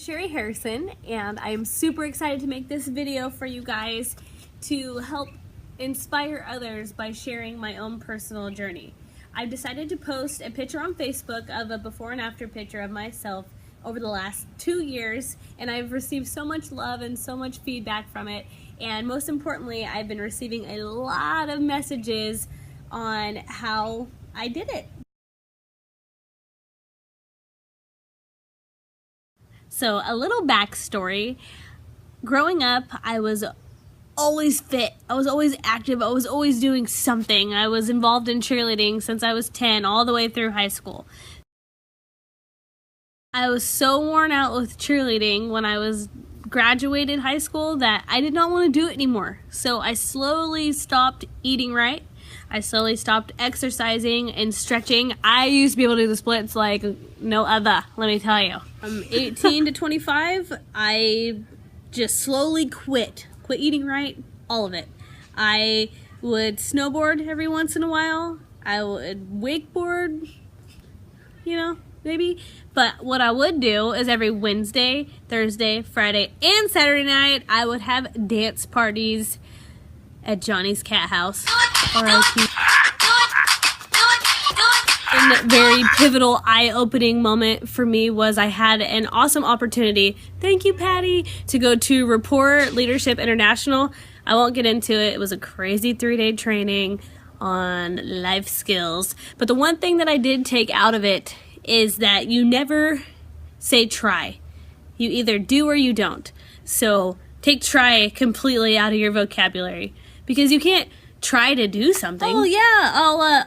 Cheri Harrison, and I'm super excited to make this video for you guys to help inspire others by sharing my own personal journey. I've decided to post a picture on Facebook of a before and after picture of myself over the last 2 years, and I've received so much love and so much feedback from it, and most importantly, I've been receiving a lot of messages on how I did it. So a little backstory. Growing up, I was always fit. I was always active. I was always doing something. I was involved in cheerleading since I was 10 all the way through high school. I was so worn out with cheerleading when I was graduated high school that I did not want to do it anymore. So I slowly stopped eating right. I slowly stopped exercising and stretching. I used to be able to do the splits like no other, let me tell you. From 18 to 25, I just slowly quit eating right, all of it. I would snowboard every once in a while. I would wakeboard, maybe. But what I would do is every Wednesday, Thursday, Friday, and Saturday night, I would have dance parties at Johnny's Cat House. R.I.P. A very pivotal, eye-opening moment for me was I had an awesome opportunity, thank you Patty, to go to Rapport Leadership International. I won't get into it. It was a crazy 3-day training on life skills. But the one thing that I did take out of it is that you never say try. You either do or you don't. So take try completely out of your vocabulary, because you can't try to do something. Oh yeah,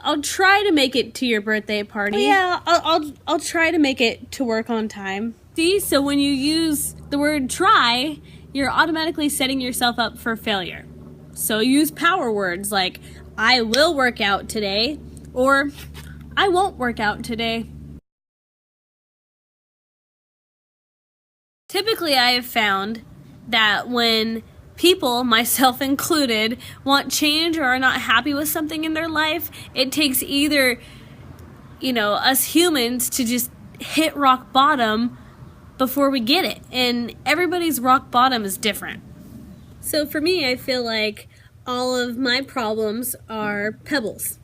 I'll try to make it to your birthday party. Oh, yeah, I'll try to make it to work on time. See, so when you use the word try, you're automatically setting yourself up for failure. So use power words like I will work out today or I won't work out today. Typically, I have found that when people, myself included, want change or are not happy with something in their life, it takes either, us humans to just hit rock bottom before we get it. And everybody's rock bottom is different. So for me, I feel like all of my problems are pebbles,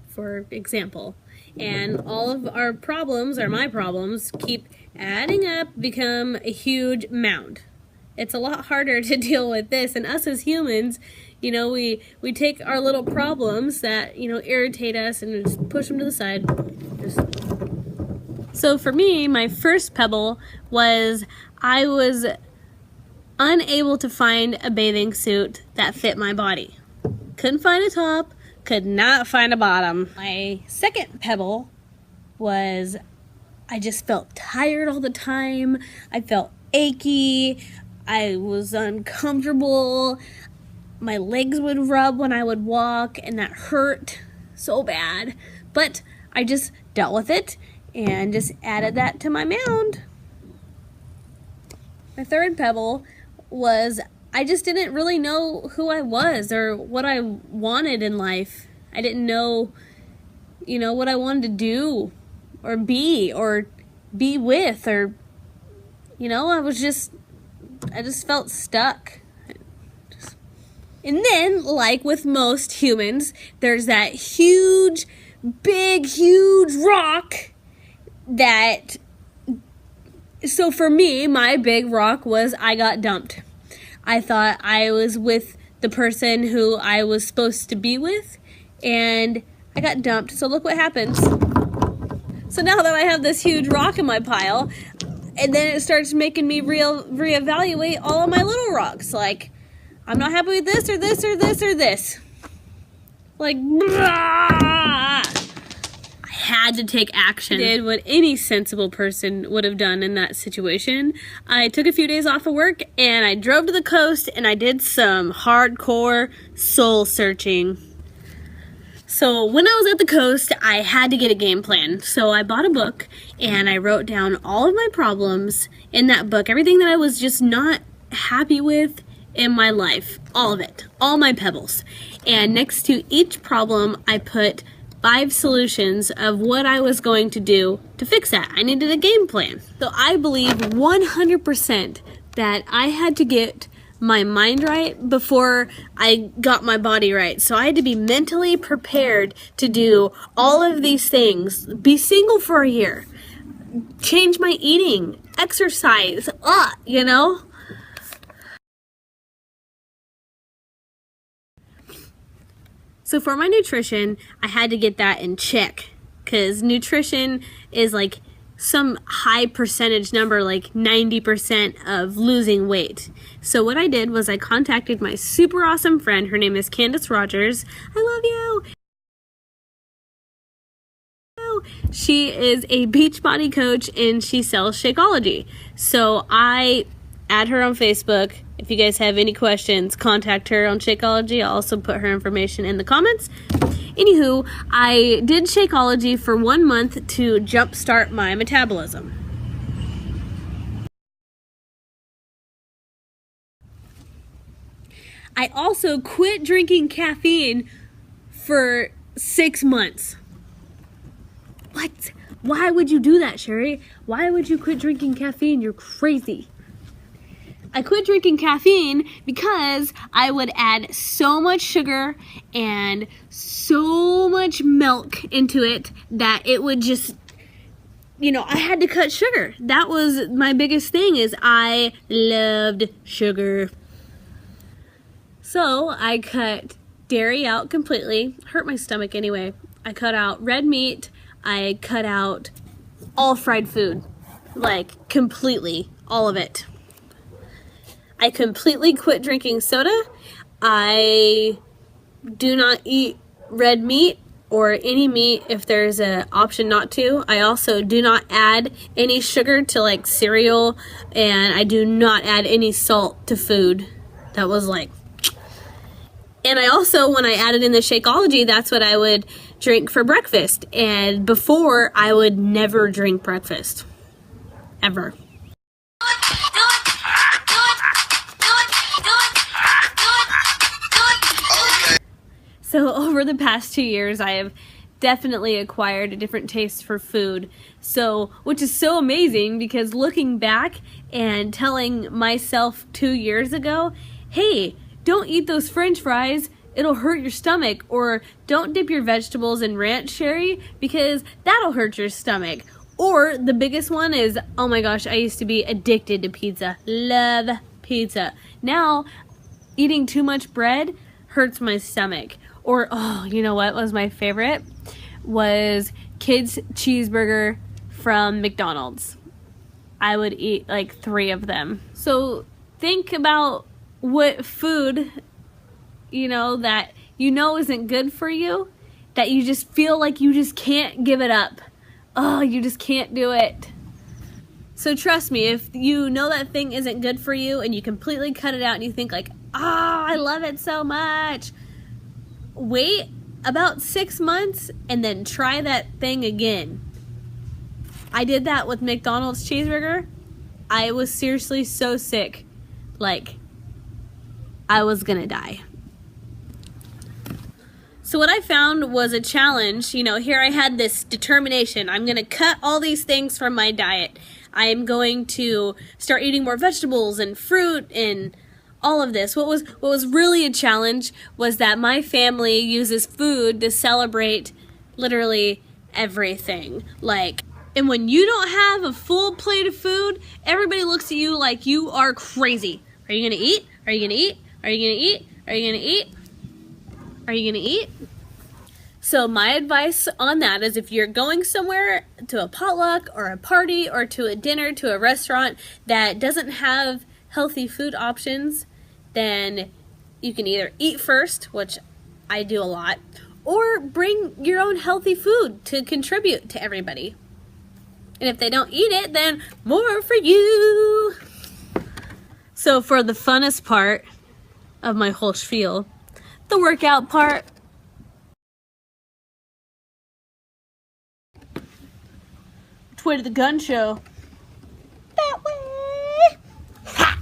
for example. And all of our problems, or my problems, keep adding up, become a huge mound. It's a lot harder to deal with this, and us as humans, we take our little problems that, irritate us and just push them to the side. So for me, my first pebble was I was unable to find a bathing suit that fit my body. Couldn't find a top, could not find a bottom. My second pebble was I just felt tired all the time. I felt achy. I was uncomfortable. My legs would rub when I would walk, and that hurt so bad. But I just dealt with it and just added that to my mound. My third pebble was I just didn't really know who I was or what I wanted in life. I didn't know, what I wanted to do or be with, or, I just felt stuck. And then, like with most humans, there's that huge rock that... So for me, my big rock was I got dumped. I thought I was with the person who I was supposed to be with, and I got dumped. So look what happens. So now that I have this huge rock in my pile, and then it starts making me reevaluate all of my little rocks. Like, I'm not happy with this or this or this or this. Like, I had to take action. I did what any sensible person would have done in that situation. I took a few days off of work and I drove to the coast and I did some hardcore soul searching. So when I was at the coast, I had to get a game plan. So I bought a book and I wrote down all of my problems in that book, everything that I was just not happy with in my life, all of it, all my pebbles. And next to each problem, I put 5 solutions of what I was going to do to fix that. I needed a game plan. So I believe 100% that I had to get my mind right before I got my body right. So I had to be mentally prepared to do all of these things. Be single for a year. Change my eating. Exercise. You know? So for my nutrition, I had to get that in check, because nutrition is like some high percentage number, like 90% of losing weight. So what I did was I contacted my super awesome friend. Her name is Candace Rogers. I love you. She is a Beachbody coach and she sells Shakeology. So I add her on Facebook. If you guys have any questions, contact her on Shakeology. I'll also put her information in the comments. Anywho, I did Shakeology for 1 month to jumpstart my metabolism. I also quit drinking caffeine for 6 months. What? Why would you do that, Cheri? Why would you quit drinking caffeine? You're crazy. I quit drinking caffeine because I would add so much sugar and so much milk into it that it would just, I had to cut sugar. That was my biggest thing, is I loved sugar. So I cut dairy out completely. Hurt my stomach anyway. I cut out red meat. I cut out all fried food, like completely, all of it. I completely quit drinking soda. I do not eat red meat or any meat if there's an option not to. I also do not add any sugar to like cereal, and I do not add any salt to food. That was like... And I also, when I added in the Shakeology, that's what I would drink for breakfast. And before, I would never drink breakfast. Ever. So over the past 2 years, I have definitely acquired a different taste for food. So, which is so amazing, because looking back and telling myself 2 years ago, hey, don't eat those French fries, it'll hurt your stomach. Or don't dip your vegetables in ranch, Cheri, because that'll hurt your stomach. Or the biggest one is, oh my gosh, I used to be addicted to pizza. Love pizza. Now, eating too much bread hurts my stomach. Or, you know what was my favorite? Was kids' cheeseburger from McDonald's. I would eat like 3 of them. So think about what food, that isn't good for you, that you just feel like you just can't give it up. You just can't do it. So trust me, if you know that thing isn't good for you and you completely cut it out and you think like, I love it so much, wait about 6 months and then try that thing again. I did that with McDonald's cheeseburger. I was seriously so sick. Like, I was gonna die. So what I found was a challenge. Here I had this determination. I'm gonna cut all these things from my diet. I'm going to start eating more vegetables and fruit and all of this. What was really a challenge was that my family uses food to celebrate literally everything. And when you don't have a full plate of food, everybody looks at you like you are crazy. Are you gonna eat? Are you gonna eat? Are you gonna eat? Are you gonna eat? Are you gonna eat? So my advice on that is, if you're going somewhere to a potluck or a party or to a dinner, to a restaurant that doesn't have healthy food options, then you can either eat first, which I do a lot, or bring your own healthy food to contribute to everybody. And if they don't eat it, then more for you. So for the funnest part of my whole spiel, the workout part. Which way to the gun show? That way. Ha!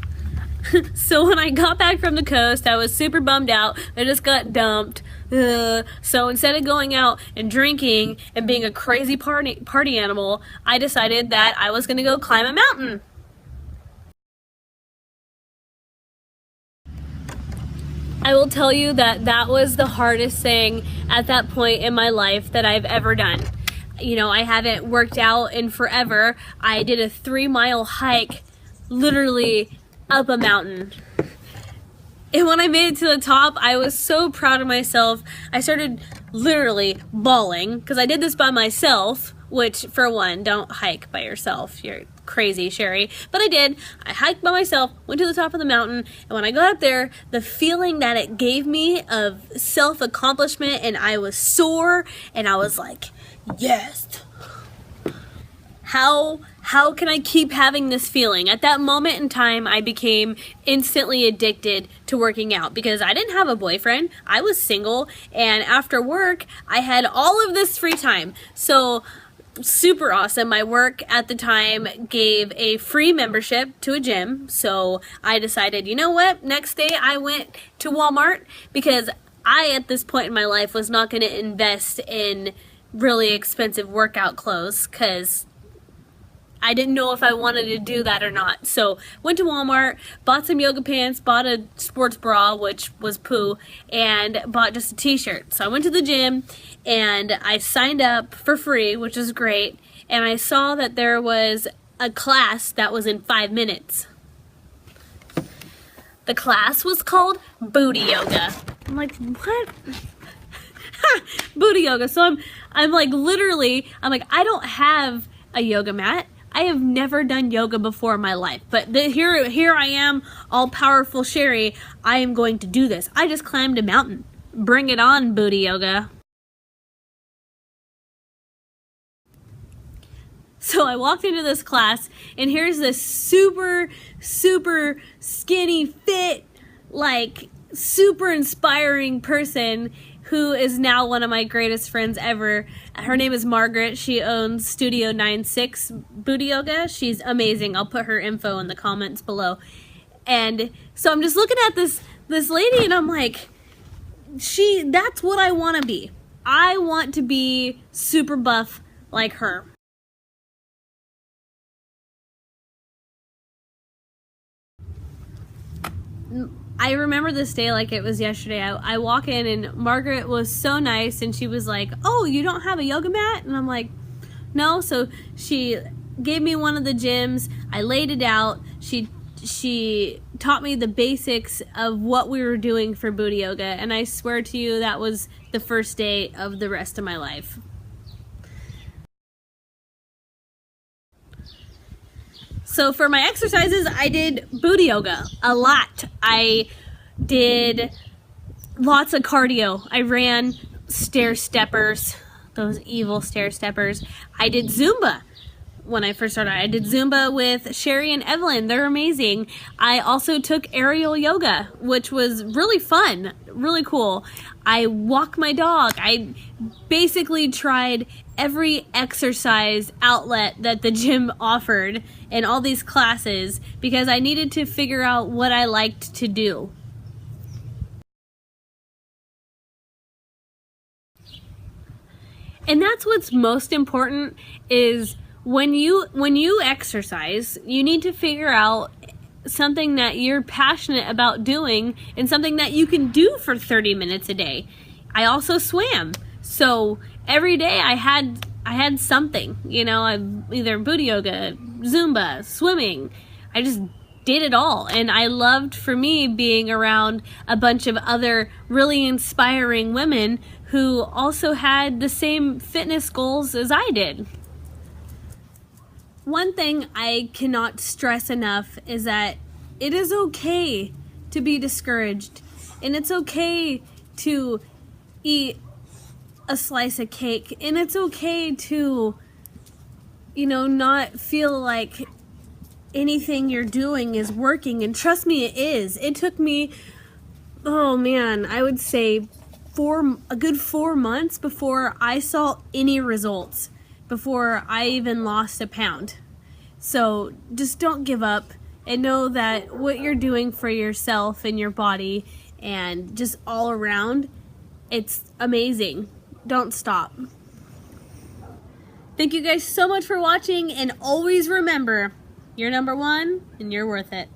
So when I got back from the coast, I was super bummed out. I just got dumped So instead of going out and drinking and being a crazy party animal, I decided that I was going to go climb a mountain. I will tell you that that was the hardest thing at that point in my life that I've ever done. You know, I haven't worked out in forever. I did a 3-mile hike, literally up a mountain. And when I made it to the top, I was so proud of myself. I started literally bawling because I did this by myself, which, for one, don't hike by yourself. You're crazy, Cheri. But I did. I hiked by myself, went to the top of the mountain, and when I got up there, the feeling that it gave me of self-accomplishment, and I was sore, and I was like, yes. How can I keep having this feeling? At that moment in time, I became instantly addicted to working out because I didn't have a boyfriend. I was single, and after work, I had all of this free time. So super awesome. My work at the time gave a free membership to a gym. So I decided, you know what? Next day I went to Walmart because I, at this point in my life, was not going to invest in really expensive workout clothes because I didn't know if I wanted to do that or not. So went to Walmart, bought some yoga pants, bought a sports bra, which was poo, and bought just a t-shirt. So I went to the gym and I signed up for free, which was great. And I saw that there was a class that was in 5 minutes. The class was called booty yoga. I'm like, what? Booty yoga. So I'm like, literally, I'm like, I don't have a yoga mat. I have never done yoga before in my life, but here I am, all-powerful Cheri. I am going to do this. I just climbed a mountain. Bring it on, booty yoga. So I walked into this class, and here's this super, super skinny, fit, like, super inspiring person who is now one of my greatest friends ever. Her name is Margaret. She owns Studio 96 Booty Yoga. She's amazing. I'll put her info in the comments below. And so I'm just looking at this lady, and I'm like, that's what I want to be. I want to be super buff like her. I remember this day like it was yesterday. I walk in and Margaret was so nice, and she was like, oh, you don't have a yoga mat? And I'm like, no. So she gave me one of the gyms. I laid it out. She taught me the basics of what we were doing for booty yoga, and I swear to you that was the first day of the rest of my life. So for my exercises, I did booty yoga a lot. I did lots of cardio. I ran stair steppers, those evil stair steppers. I did Zumba when I first started. I did Zumba with Cheri and Evelyn. They're amazing. I also took aerial yoga, which was really fun, really cool. I walked my dog. I basically tried every exercise outlet that the gym offered in all these classes because I needed to figure out what I liked to do. And that's what's most important is when you exercise, you need to figure out something that you're passionate about doing and something that you can do for 30 minutes a day. I also swam. So every day I had something, you know, either booty yoga, Zumba, swimming. I just did it all. And I loved, for me, being around a bunch of other really inspiring women who also had the same fitness goals as I did. One thing I cannot stress enough is that it is okay to be discouraged, and it's okay to eat a slice of cake, and it's okay to, you know, not feel like anything you're doing is working. And trust me, it is. It took me, oh man, I would say a good 4 months before I saw any results, before I even lost a pound. So just don't give up, and know that what you're doing for yourself and your body and just all around It's amazing. Don't stop. Thank you guys so much for watching, and always remember, you're number one and you're worth it.